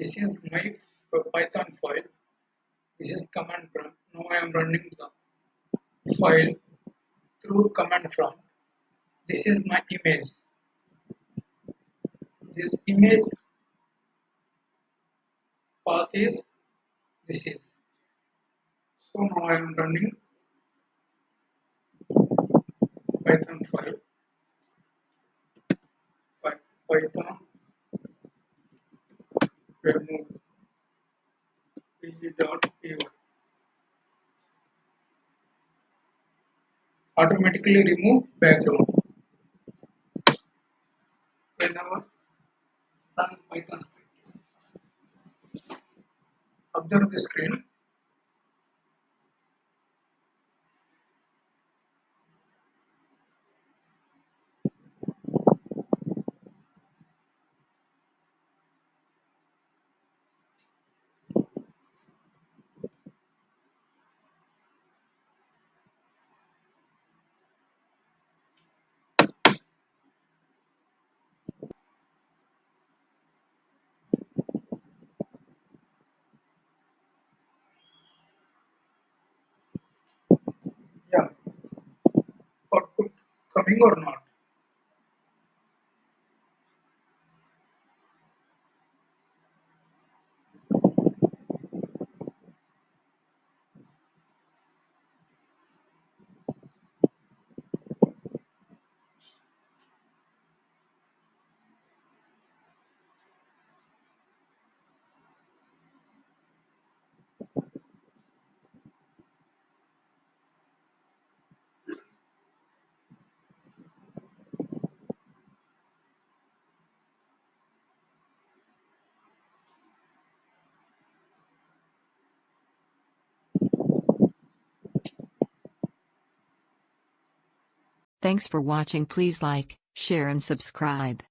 This is my Python file. This is command prompt. Now I am running the file through command prompt. This is my image. This image path is this is. So now I am running Python file. Python remove pg.py automatically remove background whenever run Python script. Observe the screen. Yeah, output coming or not. Thanks for watching. Please like, share and subscribe.